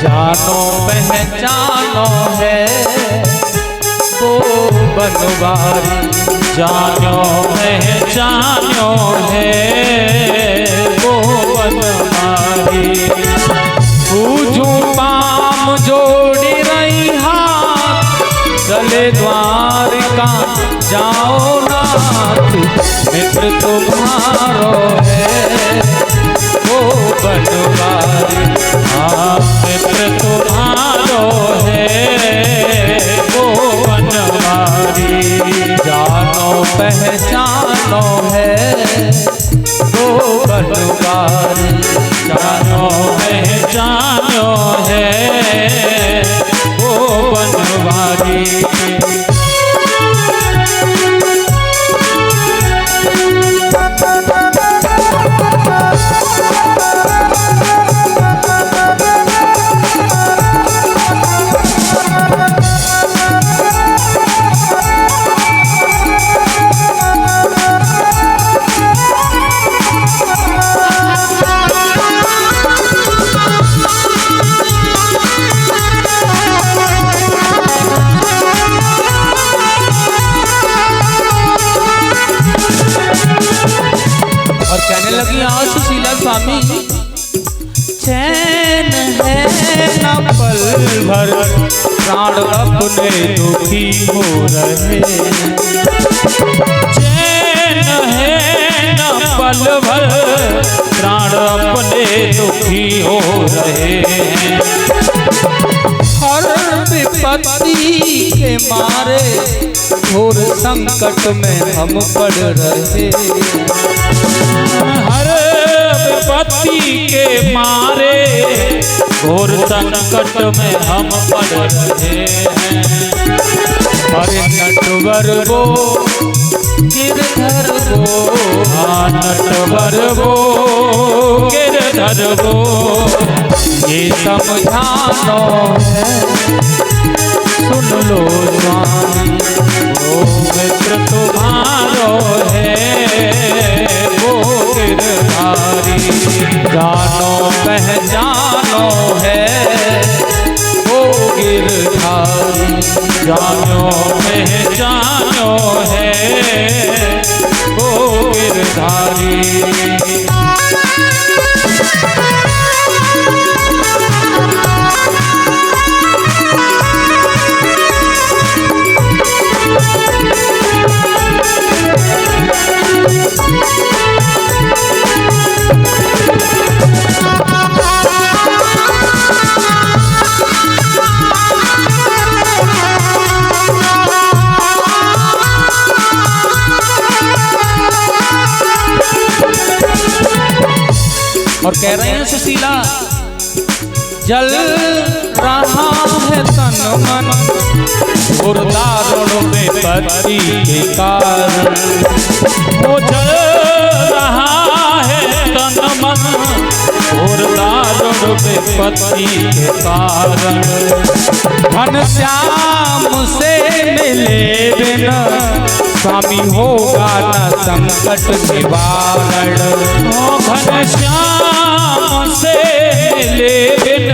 जानो पहचानो है वो बनवारी, जानो पहचानो है वो बनवारी। पूजू पाम जोड़ी रही हाथ, चले द्वारिका जाओ नाथ। मित्र तुम्हारो है वो बनवारी, हाँ मित्र तुम्हारो है वो बनवारी। जानो पहचानो है वो बनवारी, जानो पहचानो है वो बनवारी। लगी आज सुशीला स्वामी, चैन है न पल भर, प्राण अपने दुखी हो रहे। चैन है न पल भर, प्राण अपने दुखी हो रहे हैं। हर विपत्ति के मारे घोर संकट में हम पड़ रहे। हर विपत्ति के मारे घोर संकट में हम पड़ रहे हैं। अरे नटवर वो गिरधर वो, हाँ नटवर वो गिरधर वो, ये समझानो है सुन लो स्वामी। वो मित्र तुम्हारो है वो गिरधारी। जानो पहचानो है वो गिरधारी, जानो पहचानो है वो गिरधारी। और कह रहे हैं सुशीला, जल रहा है तन मन और दारुण विपत्ति के कारण। वो जल रहा है तन मन और दारुण विपत्ति के कारण। घनश्याम से मिले बिना स्वामी होगा न संकट निवारण। घनश्याम से मिले बिन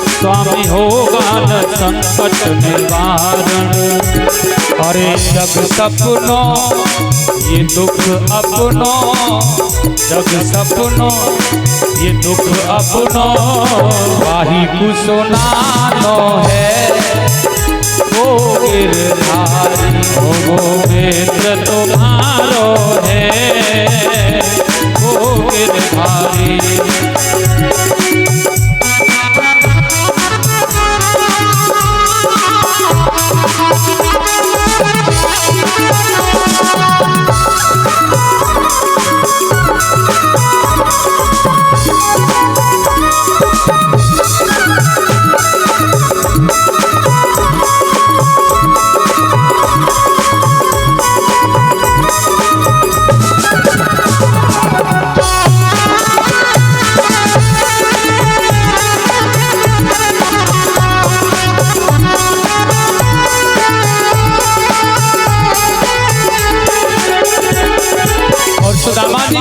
स्वामी होगा न संकट निवारण। अरे जग सपनों ये दुख अपनों, जग सपनों ये दुख अपनों, वाही को सुनानो है वो गिरधारी। वो मित्र तुम्हारो है वो गिरधारी।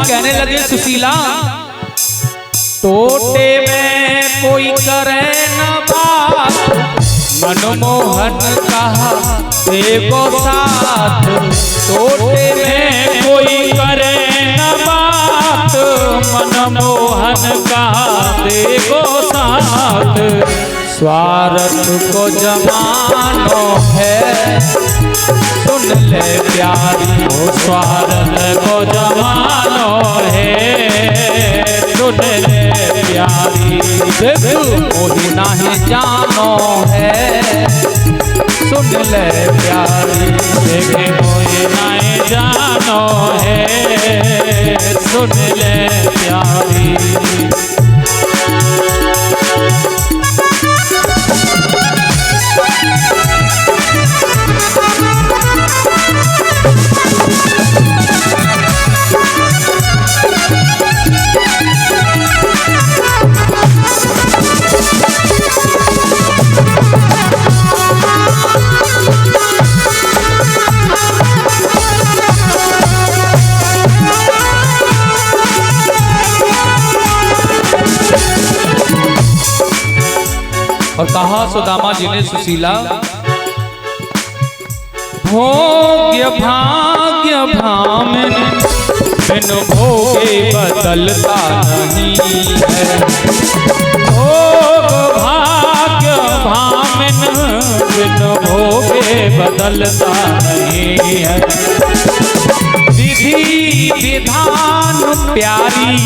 कहने लगे सुशीला, टोटे में कोई करे ना मनमोहन कहा देखो साथ, छोटे में कोई करे न बात, मनमोहन कहा देखो साथ। स्वार्थ को जमानो है सुन ले प्यारी, ओ स्वार्थ को जमानो है सुन ले प्यारी। मोहि नहीं जानो है सुन ले प्यारी, देखे कोई नहीं जानो है सुन ले प्यारी। और कहा सुदामा जी ने सुशीला, भोग्य भाग्य भामिन बिन भोगे बदलता नहीं है। भोग भाग्य भामिन बिन भोगे बदलता नहीं है। विधि विधान प्यारी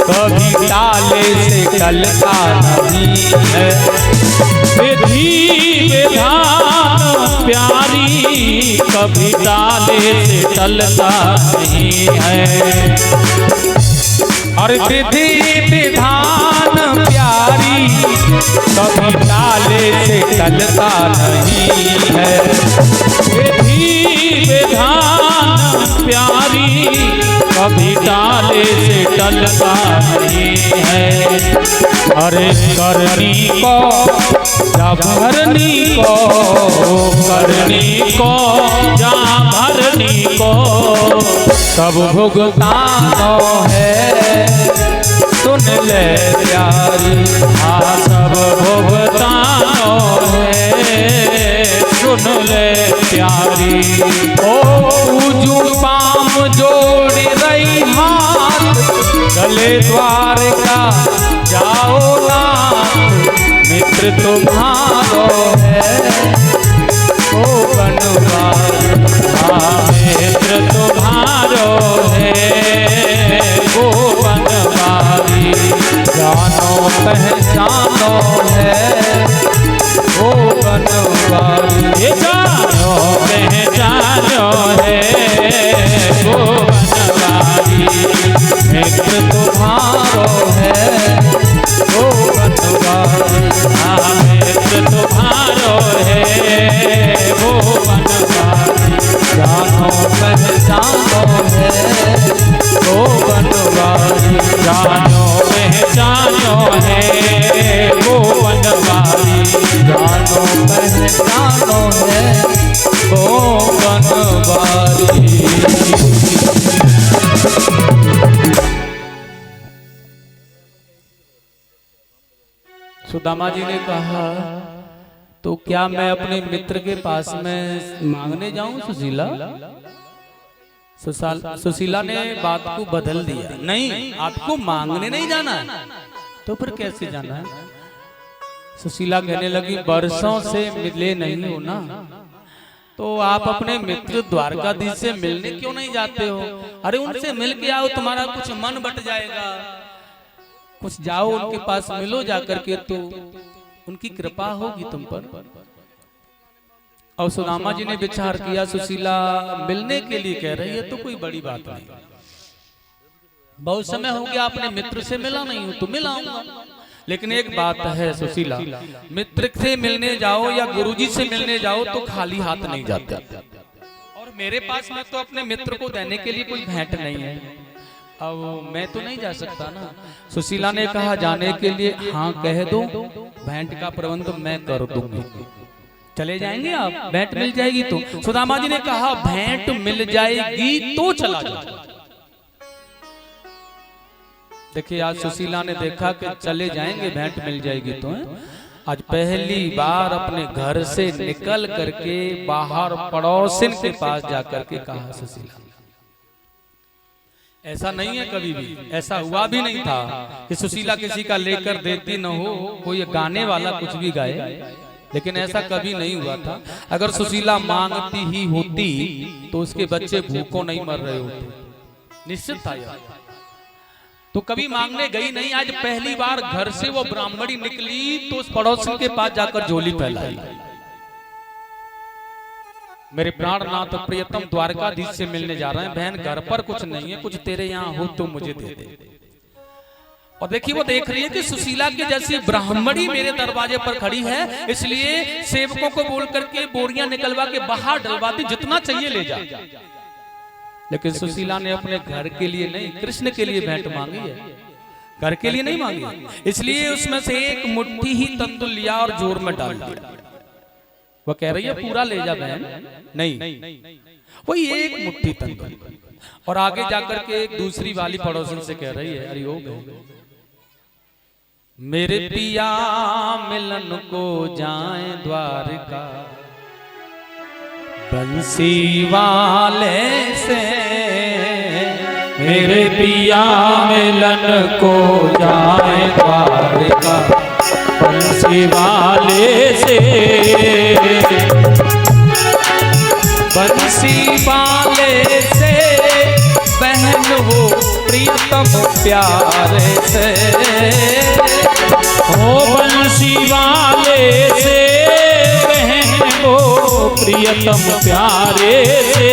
कभी टाले से टलता नहीं है। विधि विधान प्यारी कभी टाले से टलता नहीं है। और विधि विधान प्यारी कभी टाले से टलता नहीं है। विधि विधान प्यारी कभी टाले से टलता नहीं है। अरे करनी को या भरनी को, करनी को जा भरनी को सब भुगतानो है सुन ले प्यारी। हाँ सब भुगतानो है सुन ले प्यारी। ओ पूजू पाम जोड़ रही हाथ, गले द्वार का जाओ नाथ, मित्र तुम्हारो है ओ बनवारी। मित्र तुम्हारो है वो बनवारी। जानो पहचानो है ओ बनवारी। ये जानो पहचानो है वो बनवारी। मित्र तुम्हारो है ओ बनवारी। मित्र तुम्हारो है वो बनवारी। जानो पहचानो है ओ बनवारी। जानो पहचानो है वो बनवारी। जानो पहचानो है ओ बनवारी। सुदामा जी ने कहा, तो क्या मैं अपने मित्र के पास में मांगने जाऊं सुशीला? सुशीला ने बात को बदल दिया, नहीं आपको मांगने नहीं जाना है। तो फिर कैसे जाना है? सुशीला कहने लगी, बरसों से मिले नहीं हो ना, तो आप अपने मित्र द्वारकाधीश से मिलने क्यों नहीं जाते हो? अरे उनसे मिल के आओ, तुम्हारा कुछ मन बट जाएगा। कुछ जाओ उनके पास मिलो जाकर के, तो उनकी कृपा होगी तुम पर। और सुदामा जी ने विचार किया, सुशीला मिलने के लिए कह रही है तो कोई बड़ी बात नहीं। बहुत समय हो गया अपने मित्र से मिला नहीं हूं, तो मिलाऊंगा। लेकिन एक बात है सुशीला, मित्र से मिलने जाओ या गुरुजी से मिलने जाओ तो खाली हाथ नहीं जाते। और मेरे पास में तो अपने मित्र को देने के लिए कोई भेंट नहीं है, अब मैं तो नहीं जा सकता ना। सुशीला ने कहा, जाने के लिए हाँ कह दो, भेंट का प्रबंध मैं कर दूंगी। चले जाएंगे आप? भेंट मिल जाएगी तो? सुदामा जी ने कहा, भेंट मिल जाएगी तो चला जाओ। देखिए आज सुशीला ने देखा कि चले जाएंगे, भेंट मिल जाएगी तो है? आज पहली बार अपने घर से निकल करके बाहर पड़ोसिन के पास जाकर के कहा सुशीला। ऐसा नहीं है, कभी भी ऐसा हुआ भी नहीं था कि सुशीला किसी का लेकर देती न हो, कोई गाने वाला कुछ भी गाए, लेकिन ऐसा कभी नहीं हुआ था। अगर सुशीला मांगती ही होती तो उसके बच्चे भूखों नहीं मर रहे होते, निश्चित था यार। तो कभी मांगने गई नहीं, आज पहली बार घर से वो ब्राह्मणी निकली तो उस पड़ोसी के पास जाकर झोली फैलाई। मेरे प्राणनाथ प्रियतम द्वारकाधीश से मिलने जा रहे हैं, बहन घर पर कुछ नहीं है, कुछ तेरे यहाँ हो तो मुझे दे दे। और देखिए वो देख रही है कि सुशीला की जैसी ब्राह्मणी मेरे दरवाजे पर खड़ी है, इसलिए सेवकों को बोल करके बोरियां निकलवा के बाहर डलवाती, जितना चाहिए ले जा। लेकिन सुशीला ने अपने घर के लिए नहीं, कृष्ण के लिए भेंट मांगी है, घर के लिए नहीं मांगी, इसलिए उसमें से एक मुट्ठी ही तंदुल लिया और जोर में डाल दिया। वो कह रही है पूरा ले जा बहन, नहीं वही एक मुट्ठी तंदुल। और आगे जाकर के एक दूसरी वाली पड़ोसी से कह रही है, अरे ओ मेरे पिया मिलन को जाए द्वारका, बंसी वाले से मेरे पिया मिलन को जाए द्वारका, बंसी वाले से, बंसी वाले से बहन हो प्रियतम प्यारे से, ओ बंसी वाले से बहन को प्रियतम प्यारे से।